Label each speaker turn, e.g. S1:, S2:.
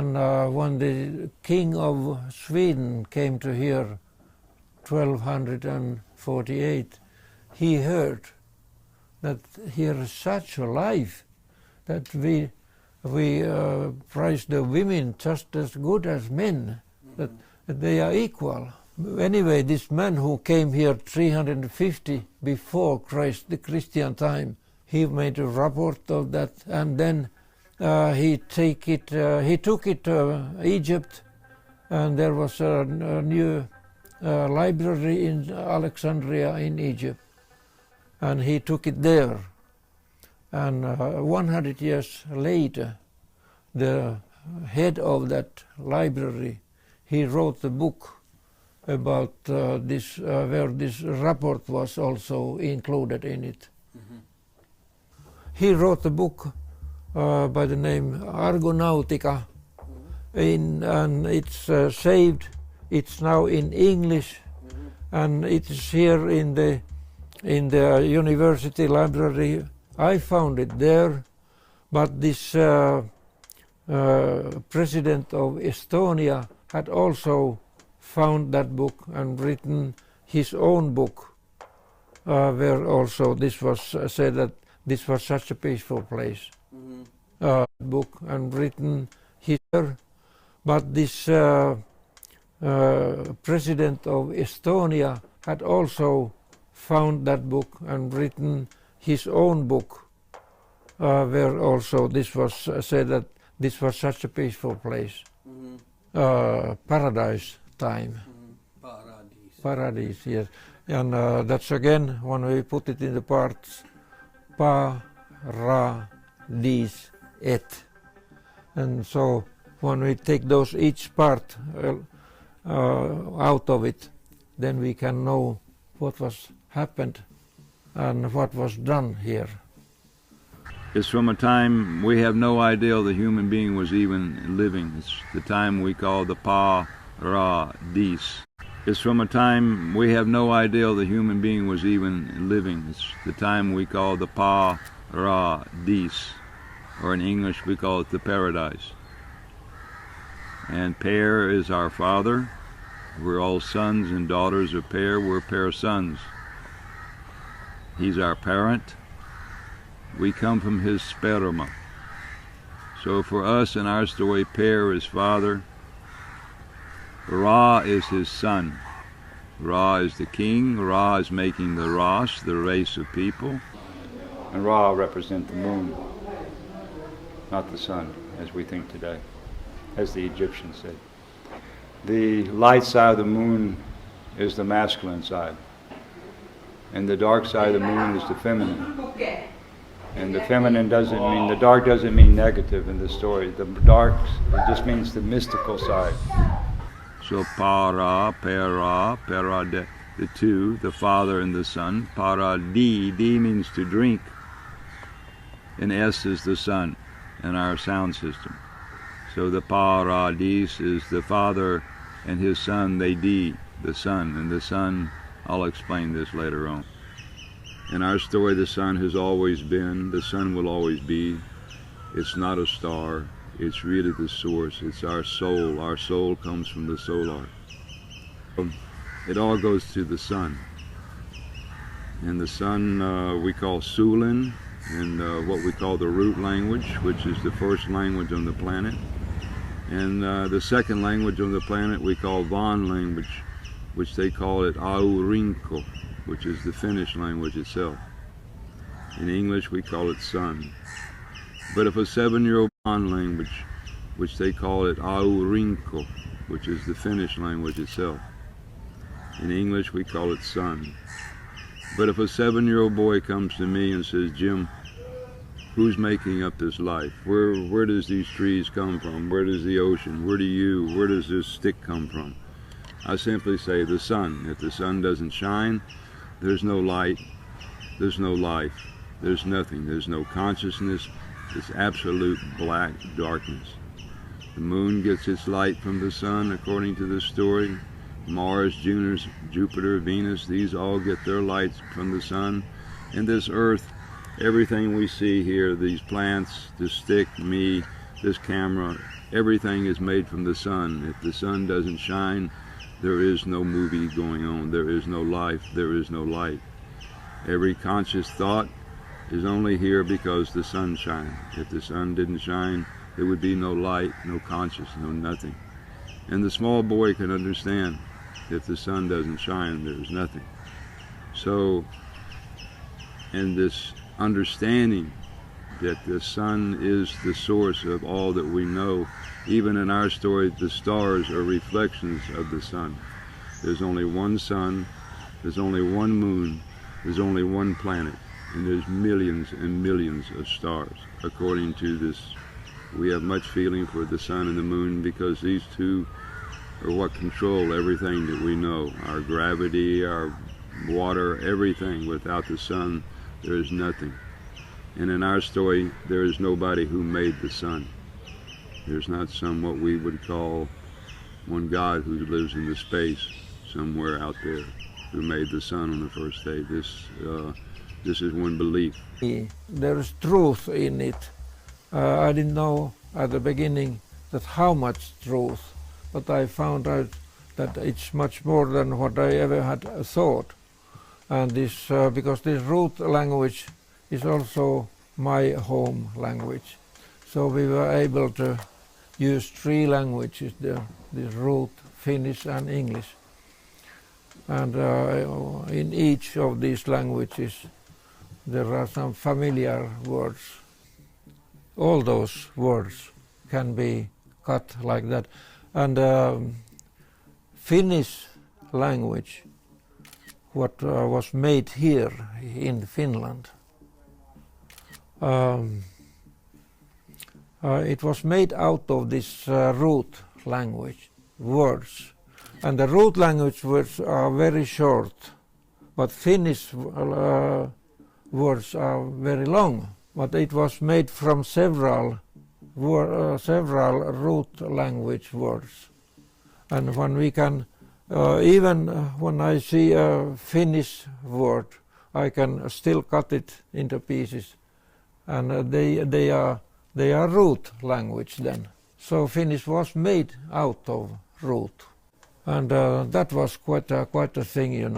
S1: And when the king of Sweden came to here, 1248, he heard that here is such a life that we prize the women just as good as men, that they are equal. Anyway, this man who came here 350 before Christ, the Christian time, he made a report of that, and then he took it to Egypt, and there was a new library in Alexandria in Egypt, and he took it there. And 100 years later, the head of that library, he wrote a book about this, where this report was also included in it. Mm-hmm. He wrote a book by the name Argonautica, and it's saved. It's now in English, and it is here in the university library. I found it there, but this president of Estonia had also found that book and written his own book, where also this was said that this was such a peaceful place. Mm-hmm. Book and written his, but this president of Estonia had also found that book and written his own book, where also this was said that this was such a peaceful place. Mm-hmm. Paradise time. Mm-hmm. Paradise, yes. And that's again, when we put it in the parts, paradis et. And so when we take those each part out of it, then we can know what was happened and what was done here.
S2: It's from a time we have no idea the human being was even living. It's the time we call the paradis. It's from a time we have no idea the human being was even living. It's the time we call the paradis, or in English we call it the paradise. And Per is our father. We're all sons and daughters of Per. We're Per's sons. He's our parent. We come from his sperma. So for us in our story, Per is father. Ra is his son. Ra is the king. Ra is making the Ras, the race of people. And Ra represents the moon, not the sun, as we think today, as the Egyptians said. The light side of the moon is the masculine side, and the dark side of the moon is the feminine. And the feminine doesn't mean, the dark doesn't mean negative in the story. The dark, it just means the mystical side. So para, the two, the father and the son. Para, di means to drink. And S is the sun in our sound system. So the paradis is the father and his son, they di, the sun. And the sun, I'll explain this later on. In our story, the sun has always been, the sun will always be. It's not a star, it's really the source, it's our soul. Our soul comes from the solar. It all goes to the sun. And the sun we call Sulin, and what we call the root language, which is the first language on the planet. And the second language on the planet we call Van language, which they call it Aurinko, which is the Finnish language itself. In English we call it sun. But if a 7-year-old Van language, which they call it Aurinko, which is the Finnish language itself. In English we call it sun. But if a 7-year-old boy comes to me and says, Jim, who's making up this life? Where does these trees come from? Where does the ocean? Where does this stick come from? I simply say the sun. If the sun doesn't shine, there's no light, there's no life, there's nothing, there's no consciousness, it's absolute black darkness. The moon gets its light from the sun, according to this story. Mars, Jupiter, Venus, these all get their lights from the sun. And this earth, everything we see here, these plants, this stick, me, this camera, Everything is made from the sun. If the sun doesn't shine, there is no movie going on. There is no life. There is no light. Every conscious thought is only here because the sun shines. If the sun didn't shine, there would be no light, no conscious, no nothing. And the small boy can understand, if the sun doesn't shine, there's nothing. So, in this understanding that the sun is the source of all that we know, even in our story, the stars are reflections of the sun. There's only one sun, there's only one moon, there's only one planet, and there's millions and millions of stars. According to this, we have much feeling for the sun and the moon because these two are what control everything that we know. Our gravity, our water, everything. Without the sun, there is nothing. And in our story, there is nobody who made the sun. There's not some what we would call one God who lives in the space somewhere out there who made the sun on the first day. This is one belief.
S1: There is truth in it. I didn't know at the beginning that how much truth, but I found out that it's much more than what I ever had thought. And this, because this root language is also my home language. So we were able to use three languages there, this root, Finnish and English. And in each of these languages there are some familiar words. All those words can be cut like that. And Finnish language, what was made here in Finland, it was made out of this root language, words. And the root language words are very short, but Finnish words are very long. But it was made from several root language words. And when we can, even when I see a Finnish word, I can still cut it into pieces. And they are root language then. So Finnish was made out of root. And that was quite a thing, you know.